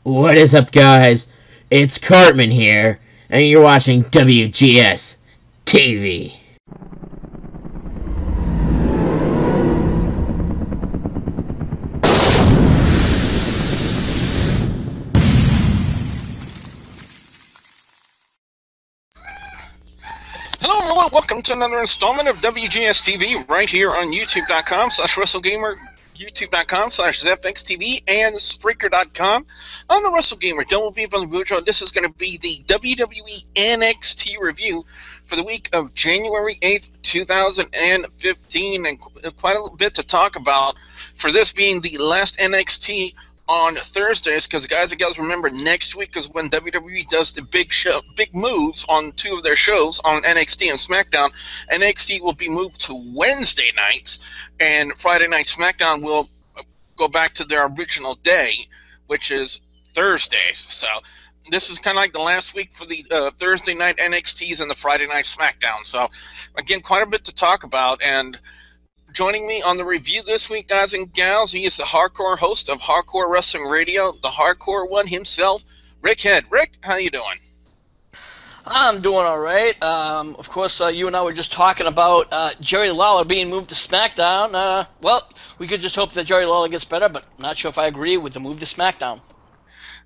What is up, guys? It's Cartman here, and you're watching WGS TV. Hello everyone, welcome to another installment of WGS TV right here on YouTube.com/WrestleGamer, YouTube.com/ZFXTV, and Spreaker.com. On the WrestleGamer, Double B from the Boudreaux. This is going to be the WWE NXT review for the week of January 8th, 2015, and quite a bit to talk about for this being the last NXT on Thursdays, because guys and gals, remember next week is when WWE does the big moves on two of their shows on NXT and SmackDown. NXT will be moved to Wednesday nights, and Friday Night SmackDown will go back to their original day, which is Thursdays. So this is kind of like the last week for the Thursday night NXTs and the Friday Night SmackDown. So again, quite a bit to talk about. And joining me on the review this week, guys and gals, he is the hardcore host of Hardcore Wrestling Radio, the hardcore one himself, Rick Head. Rick, how you doing? I'm doing all right. Of course, you and I were just talking about Jerry Lawler being moved to SmackDown. Well, we could just hope that Jerry Lawler gets better, but not sure if I agree with the move to SmackDown.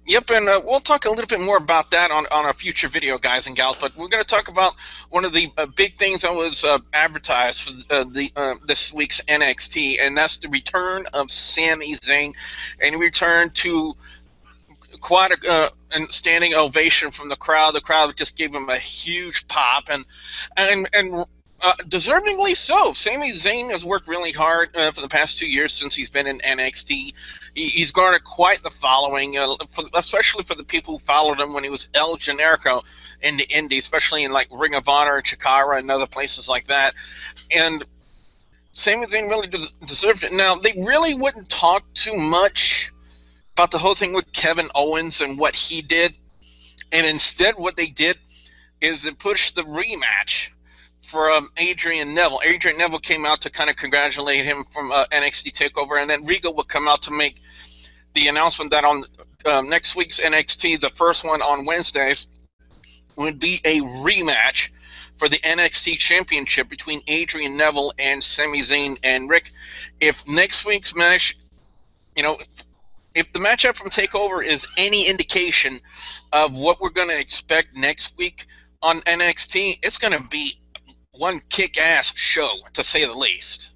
Yep, and we'll talk a little bit more about that on a future video, guys and gals. But we're going to talk about one of the big things that was advertised for this week's NXT, and that's the return of Sami Zayn, and he returned to quite a standing ovation from the crowd. The crowd just gave him a huge pop, and deservingly so. Sami Zayn has worked really hard for the past 2 years since he's been in NXT. He's garnered quite the following, especially for the people who followed him when he was El Generico in the Indies, especially in like Ring of Honor, Chikara, and other places like that. And Sami Zayn really deserved it. Now, they really wouldn't talk too much about the whole thing with Kevin Owens and what he did. And instead, what they did is they pushed the rematch for Adrian Neville. Adrian Neville came out to kind of congratulate him from NXT TakeOver, and then Regal would come out to make the announcement that on next week's NXT, the first one on Wednesdays, would be a rematch for the NXT Championship between Adrian Neville and Sami Zayn. And Rick, if next week's match, if the matchup from TakeOver is any indication of what we're going to expect next week on NXT, it's going to be one kick-ass show, to say the least.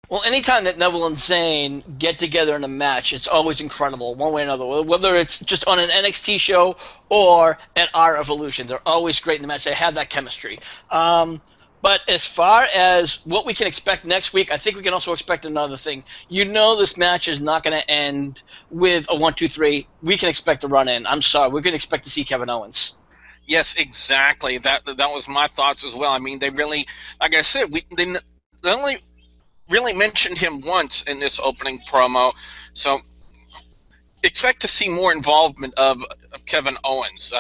Well, anytime that Neville and Zayn get together in a match, it's always incredible, one way or another. Whether it's just on an NXT show or at our Evolution, they're always great in the match. They have that chemistry. But as far as what we can expect next week, I think we can also expect another thing. This match is not going to end with a 1-2-3. We can expect a run-in. I'm sorry. We're going to expect to see Kevin Owens. Yes, exactly. That was my thoughts as well. I mean, they really, like I said, they only really mentioned him once in this opening promo, so expect to see more involvement of Kevin Owens.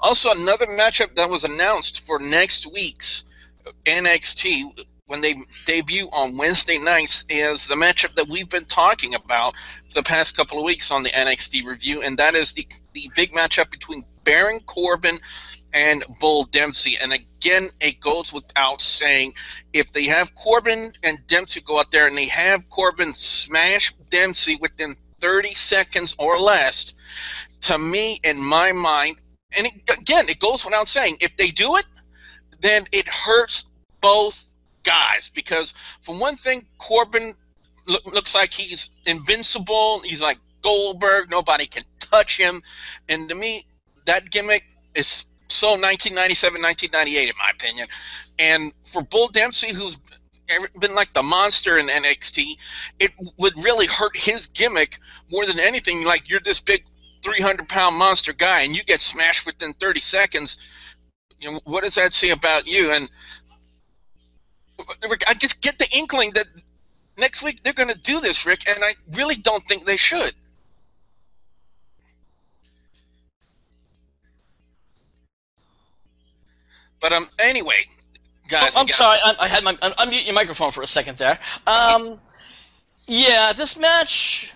Also, another matchup that was announced for next week's NXT when they debut on Wednesday nights is the matchup that we've been talking about the past couple of weeks on the NXT review, and that is the big matchup between Baron Corbin and Bull Dempsey. And again, it goes without saying, if they have Corbin and Dempsey go out there and they have Corbin smash Dempsey within 30 seconds or less, to me, in my mind, and it goes without saying, if they do it, then it hurts both guys. Because for one thing, Corbin looks like he's invincible. He's like Goldberg. Nobody can touch him. And to me, that gimmick is so 1997, 1998, in my opinion. And for Bull Dempsey, who's been like the monster in NXT, it would really hurt his gimmick more than anything. Like, you're this big 300-pound monster guy, and you get smashed within 30 seconds. What does that say about you? And I just get the inkling that next week they're going to do this, Rick, and I really don't think they should. But anyway, guys. I'm sorry. I had unmute your microphone for a second there. Yeah, this match.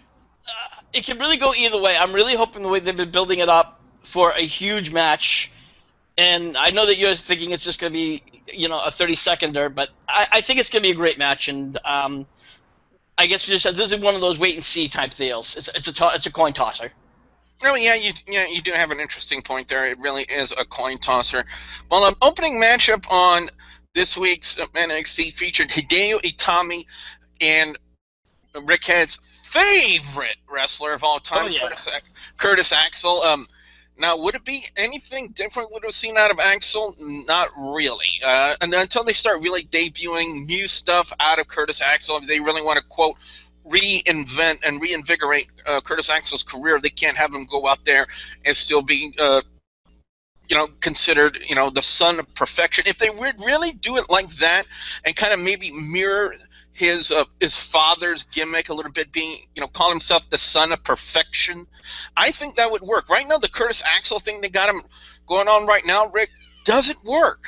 it can really go either way. I'm really hoping the way they've been building it up for a huge match, and I know that you're thinking it's just going to be, a 30-seconder, but I think it's going to be a great match, and I guess we just said this is one of those wait and see type deals. It's a coin tosser. Oh yeah, you do have an interesting point there. It really is a coin tosser. Well, opening matchup on this week's NXT featured Hideo Itami and Rick Head's favorite wrestler of all time, Curtis Axel. Now, would it be anything different would have seen out of Axel? Not really. And until they start really debuting new stuff out of Curtis Axel, if they really want to, quote, reinvent and reinvigorate Curtis Axel's career, they can't have him go out there and still be, considered, the son of perfection. If they would really do it like that and kind of maybe mirror his father's gimmick a little bit, being, call himself the son of perfection, I think that would work. Right now, the Curtis Axel thing they got him going on right now, Rick, doesn't work.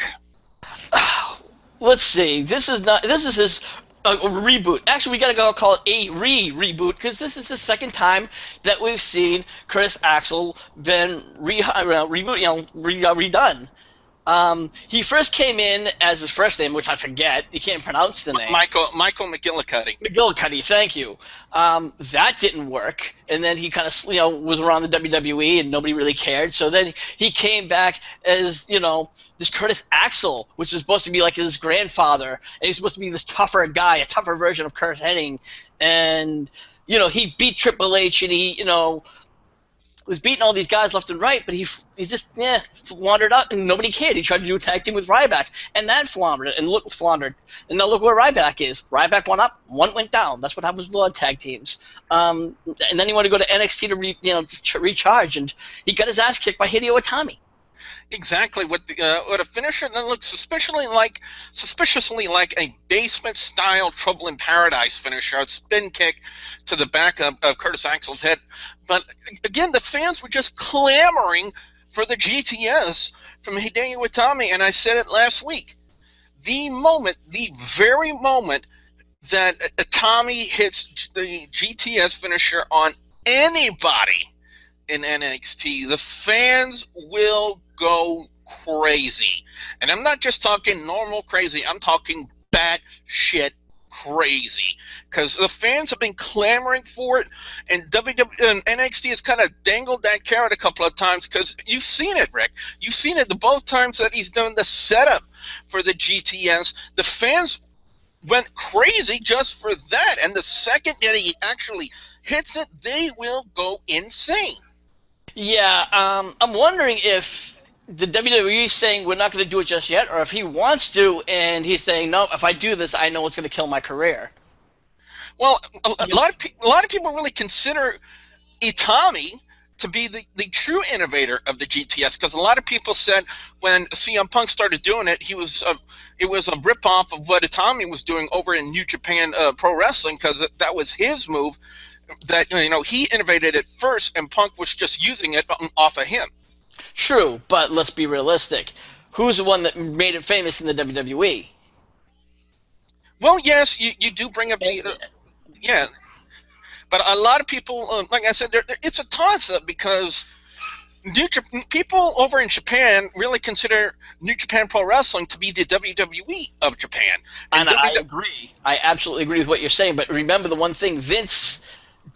Let's see. This is his reboot. Actually, we gotta go call it a reboot because this is the second time that we've seen Curtis Axel been redone. He first came in as his first name, which I forget. You can't pronounce the name. Michael McGillicuddy. McGillicuddy, thank you. That didn't work, and then he kind of was around the WWE, and nobody really cared. So then he came back as this Curtis Axel, which is supposed to be like his grandfather, and he's supposed to be this tougher guy, a tougher version of Kurt Hennig, and he beat Triple H, and he was beating all these guys left and right, but he just floundered out, and nobody cared. He tried to do a tag team with Ryback, and that floundered, and now look where Ryback is. Ryback went up, one went down. That's what happens with a lot of tag teams. And then he wanted to go to NXT to recharge, and he got his ass kicked by Hideo Itami. Exactly, with a finisher that looks suspiciously like a basement-style Trouble in Paradise finisher, a spin kick to the back of Curtis Axel's head. But again, the fans were just clamoring for the GTS from Hideo Itami, and I said it last week. The very moment that Itami hits the GTS finisher on anybody in NXT, the fans will go crazy. And I'm not just talking normal crazy, I'm talking batshit crazy. Because the fans have been clamoring for it, and NXT has kind of dangled that carrot a couple of times, because you've seen it, Rick. You've seen it the both times that he's done the setup for the GTS. The fans went crazy just for that, and the second that he actually hits it, they will go insane. Yeah, I'm wondering if the WWE is saying we're not going to do it just yet, or if he wants to, and he's saying, no, if I do this, I know it's going to kill my career. Well, a lot of people really consider Itami to be the true innovator of the GTS, because a lot of people said when CM Punk started doing it, it was a ripoff of what Itami was doing over in New Japan Pro Wrestling, because that was his move. That he innovated it first, and Punk was just using it off of him. True, but let's be realistic. Who's the one that made it famous in the WWE? Well, yes, you do bring up the yeah, but a lot of people, like I said, it's a toss-up, because people over in Japan really consider New Japan Pro Wrestling to be the WWE of Japan. And I agree. I absolutely agree with what you're saying. But remember the one thing: Vince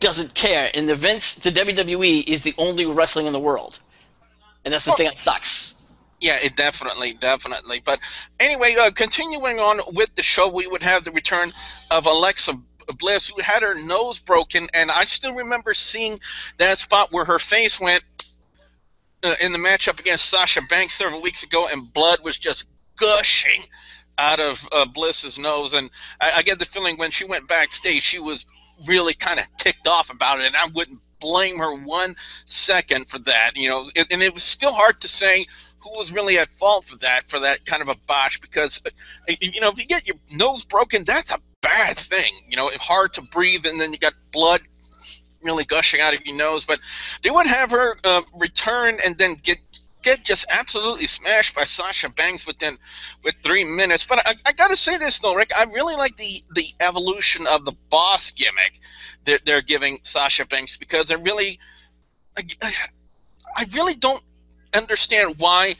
doesn't care. And the WWE is the only wrestling in the world. And that's the thing that sucks. Yeah, it definitely. But anyway, continuing on with the show, we would have the return of Alexa Bliss, who had her nose broken, and I still remember seeing that spot where her face went in the matchup against Sasha Banks several weeks ago, and blood was just gushing out of Bliss's nose. And I get the feeling when she went backstage, she was really kind of ticked off about it, and I wouldn't blame her 1 second for that. And it was still hard to say who was really at fault for that kind of a botch, because if you get your nose broken, that's a bad thing. It's hard to breathe, and then you got blood really gushing out of your nose. But they would have her return and then get get just absolutely smashed by Sasha Banks with 3 minutes. But I got to say this, though, Rick. I really like the evolution of the boss gimmick that they're giving Sasha Banks, because I really don't understand why,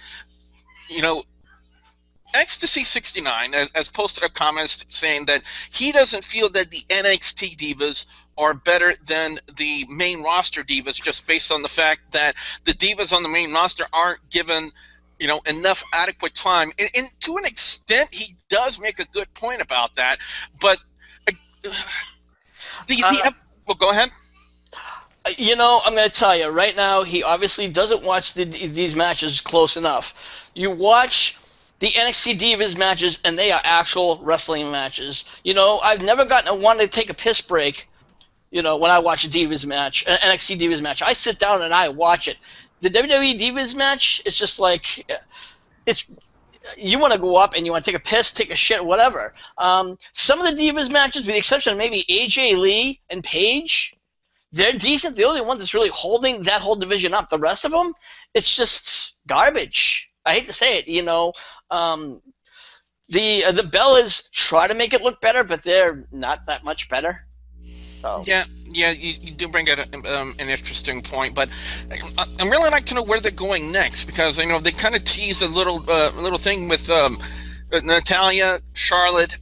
Ecstasy 69 has posted a comment saying that he doesn't feel that the NXT divas are better than the main roster divas, just based on the fact that the divas on the main roster aren't given, enough adequate time. And to an extent, he does make a good point about that. But well, go ahead. I'm going to tell you right now, he obviously doesn't watch these matches close enough. You watch the NXT Divas matches, and they are actual wrestling matches. I've never wanted to take a piss break, when I watch a Divas match, an NXT Divas match. I sit down and I watch it. The WWE Divas match, it's just like, you want to go up and you want to take a piss, take a shit, whatever. Some of the Divas matches, with the exception of maybe AJ Lee and Paige, they're decent. The only one that's really holding that whole division up. The rest of them, it's just garbage. I hate to say it, the Bellas try to make it look better, but they're not that much better. So. Yeah, you do bring out an interesting point, but I'd really like to know where they're going next, because they kind of tease a little thing with Natalya, Charlotte,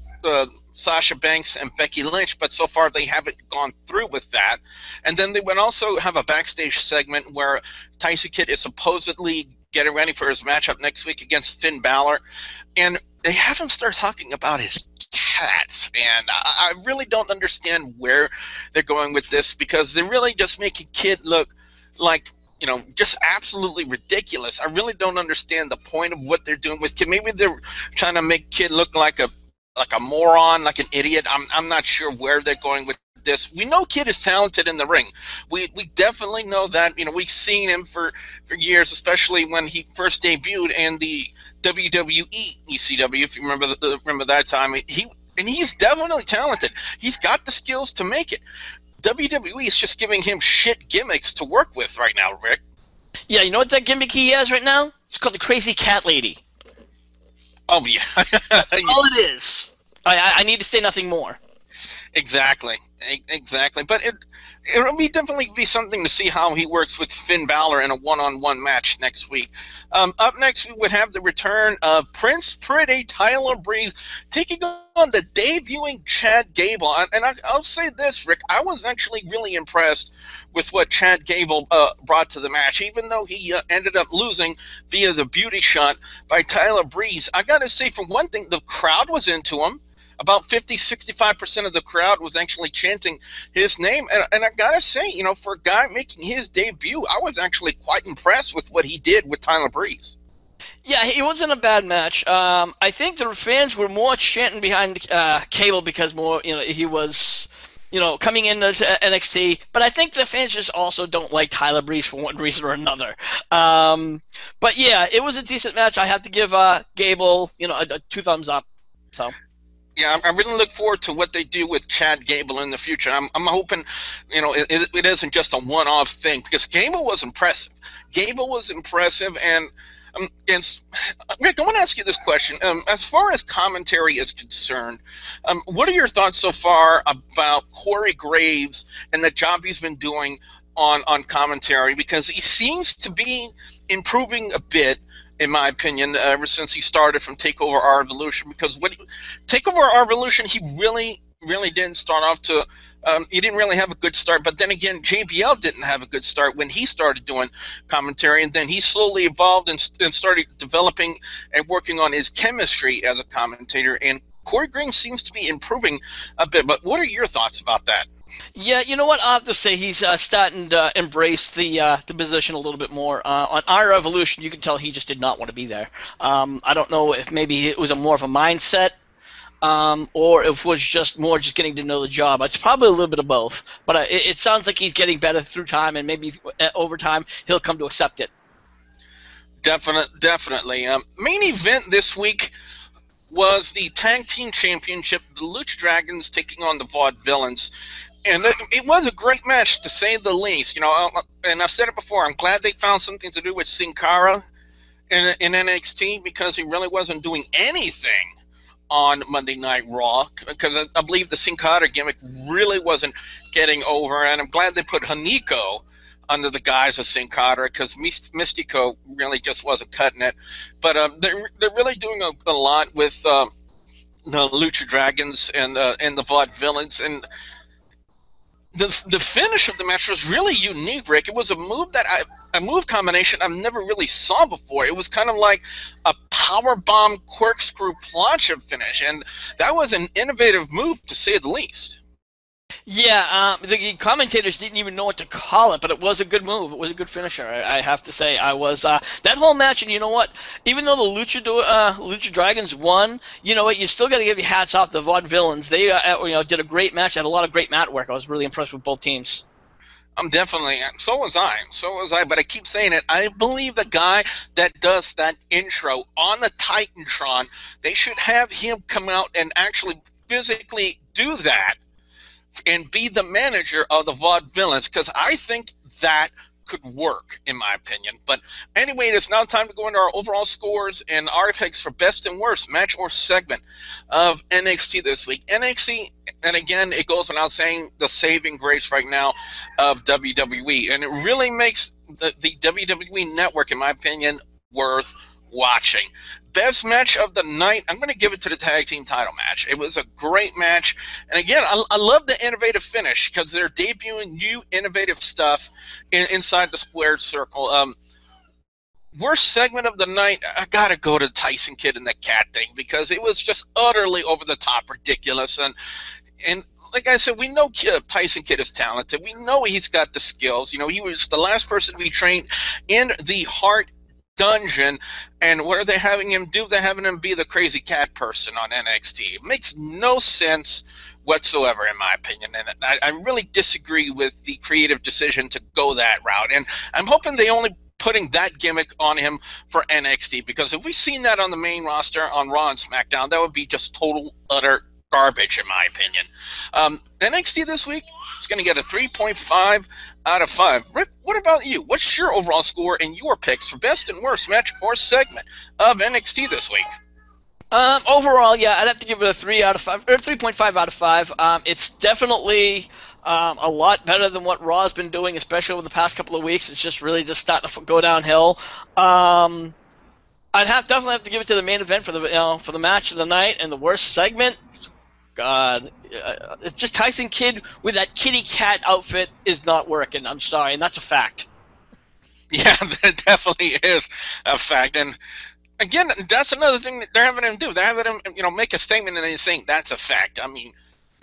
Sasha Banks, and Becky Lynch, but so far they haven't gone through with that. And then they would also have a backstage segment where Tyson Kidd is supposedly getting ready for his matchup next week against Finn Balor, and they haven't started talking about his cats, and I really don't understand where they're going with this, because they're really just making Kidd look like, just absolutely ridiculous. I really don't understand the point of what they're doing with Kidd. Maybe they're trying to make Kidd look like a moron, like an idiot. I'm not sure where they're going with this. We know Kidd is talented in the ring. We definitely know that. We've seen him for years, especially when he first debuted in the WWE ECW. If you remember that time, he's definitely talented. He's got the skills to make it. WWE is just giving him shit gimmicks to work with right now, Rick. Yeah, you know what that gimmick he has right now? It's called the Crazy Cat Lady. Oh yeah, all it is. I need to say nothing more. Exactly. But it'll definitely be something to see how he works with Finn Balor in a one-on-one match next week. Up next, we would have the return of Prince Pretty Tyler Breeze taking on the debuting Chad Gable. And I'll say this, Rick, I was actually really impressed with what Chad Gable brought to the match, even though he ended up losing via the beauty shot by Tyler Breeze. I got to say, for one thing, the crowd was into him. About 50-65% of the crowd was actually chanting his name. And I got to say, for a guy making his debut, I was actually quite impressed with what he did with Tyler Breeze. Yeah, it wasn't a bad match. I think the fans were more chanting behind Cable because he was, coming into NXT. But I think the fans just also don't like Tyler Breeze for one reason or another. But yeah, it was a decent match. I have to give Gable, a 2 thumbs up. So. Yeah, I really look forward to what they do with Chad Gable in the future. I'm hoping, it isn't just a one-off thing, because Gable was impressive. And Rick, I want to ask you this question. As far as commentary is concerned, what are your thoughts so far about Corey Graves and the job he's been doing on commentary? Because he seems to be improving a bit, in my opinion, ever since he started from TakeOver R Evolution. Because TakeOver R Evolution, he really didn't start off to he didn't really have a good start. But then again, JBL didn't have a good start when he started doing commentary, and then he slowly evolved and started developing and working on his chemistry as a commentator. And Corey Graves seems to be improving a bit. But what are your thoughts about that? Yeah, you know what? I'll have to say he's starting to embrace the position a little bit more. On our Evolution, you can tell he just did not want to be there. I don't know if maybe it was more of a mindset, or if it was just getting to know the job. It's probably a little bit of both. But it sounds like he's getting better through time, and maybe over time he'll come to accept it. Definitely. Main event this week was the Tag Team Championship, the Lucha Dragons taking on the Vaudevillains. And it was a great match, to say the least. And I've said it before, I'm glad they found something to do with Sin Cara in NXT because he really wasn't doing anything on Monday Night Raw, because I believe the Sin Cara gimmick really wasn't getting over, and I'm glad they put Hanico under the guise of Sin Cara, because Mystico really just wasn't cutting it. But they're really doing a lot with the Lucha Dragons and the Vaudevillains, and the finish of the match was really unique, Rick. It was a move combination I've never really saw before. It was kind of like a power bomb corkscrew plancha finish, and that was an innovative move to say the least. Yeah, the commentators didn't even know what to call it, but it was a good move. It was a good finisher, I have to say. I was that whole match, and you know what? Even though the Lucha Dragons won, you know what? You still got to give your hats off to the Vaudevillains. They did a great match. They had a lot of great mat work. I was really impressed with both teams. I'm definitely, so was I, but I keep saying it. I believe the guy that does that intro on the Titantron, they should have him come out and actually physically do that and be the manager of the Vaudevillains, because I think that could work, in my opinion. But anyway, it is now time to go into our overall scores and our picks for best and worst match or segment of NXT this week. NXT, and again, it goes without saying, the saving grace right now of WWE, and it really makes the WWE Network, in my opinion, worth watching. Best match of the night, I'm going to give it to the tag team title match. It was a great match, and again, I love the innovative finish, because they're debuting new innovative stuff inside the squared circle. Worst segment of the night, I gotta go to Tyson Kidd and the cat thing, because it was just utterly over the top ridiculous, and like I said, we know Tyson Kidd is talented. We know he's got the skills. You know, he was the last person to be trained in the Hart Dungeon, and what are they having him do? They're having him be the crazy cat person on NXT. It makes no sense whatsoever, in my opinion, and I really disagree with the creative decision to go that route, and I'm hoping they only putting that gimmick on him for NXT, because if we've seen that on the main roster on Raw and SmackDown, that would be just total, utter garbage, in my opinion. NXT this week is going to get a 3.5 out of 5. Rick, what about you? What's your overall score and your picks for best and worst match or segment of NXT this week? Overall, yeah, I'd have to give it a 3 out of 5, or 3.5 out of 5. It's definitely a lot better than what Raw's been doing, especially over the past couple of weeks. It's just really just starting to go downhill. I'd definitely have to give it to the main event for the match of the night, and the worst segment. God, it's just Tyson Kidd with that kitty cat outfit is not working. I'm sorry, and that's a fact. Yeah, that definitely is a fact. And again, that's another thing that they're having him do. They're having him, make a statement and then saying that's a fact. I mean,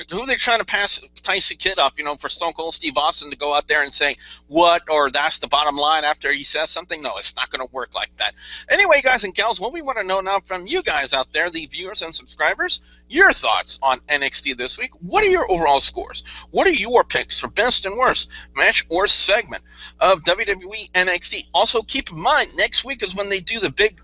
who are they trying to pass Tyson Kidd up, for Stone Cold Steve Austin to go out there and say what, or that's the bottom line after he says something? No, it's not going to work like that. Anyway, guys and gals, what we want to know now from you guys out there, the viewers and subscribers, your thoughts on NXT this week. What are your overall scores? What are your picks for best and worst match or segment of WWE NXT? Also, keep in mind, next week is when they do the big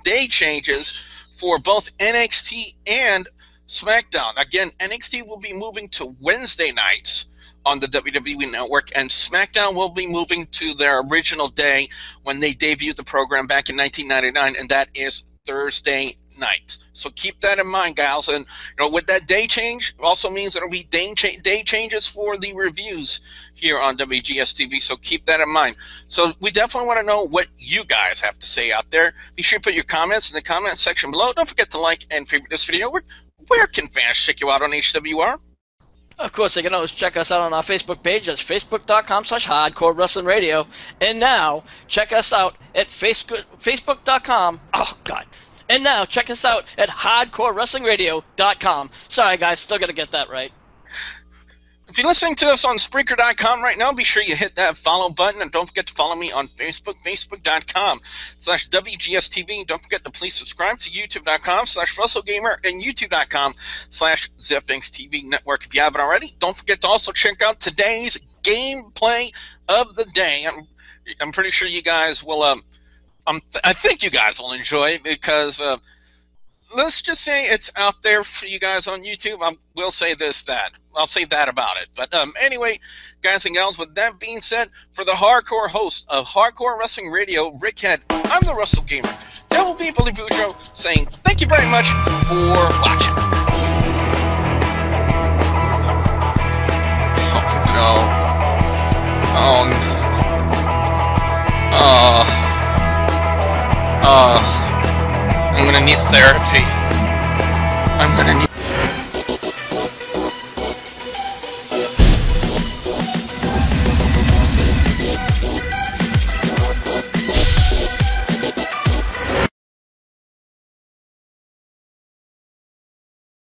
day changes for both NXT and SmackDown. Again, NXT will be moving to Wednesday nights on the WWE Network, and SmackDown will be moving to their original day when they debuted the program back in 1999, and that is Thursday nights. So keep that in mind, guys. And with that day change, also means there will be day changes for the reviews here on WGS TV. So keep that in mind. So we definitely want to know what you guys have to say out there. Be sure to put your comments in the comment section below. Don't forget to like and favorite this video. Where can fans check you out on HWR? Of course, they can always check us out on our Facebook page. That's facebook.com/Hardcore Wrestling Radio. And now, check us out at facebook.com. Oh, God. And now, check us out at hardcorewrestlingradio.com. Sorry, guys. Still got to get that right. If you're listening to us on Spreaker.com right now, be sure you hit that follow button, and don't forget to follow me on Facebook, facebook.com/WGSTV. Don't forget to please subscribe to YouTube.com/WrestleGamer and YouTube.com/ZipInksTV Network if you haven't already. Don't forget to also check out today's gameplay of the day. I'm pretty sure you guys will. I think you guys will enjoy it, because let's just say it's out there for you guys on YouTube. I will say I'll say that about it. But anyway, guys and gals, with that being said, for the hardcore host of Hardcore Wrestling Radio, Rick Head, I'm the Wrestle Gamer, Devil B. Billy Bujo, saying thank you very much for watching. I'm gonna need therapy. I'm gonna need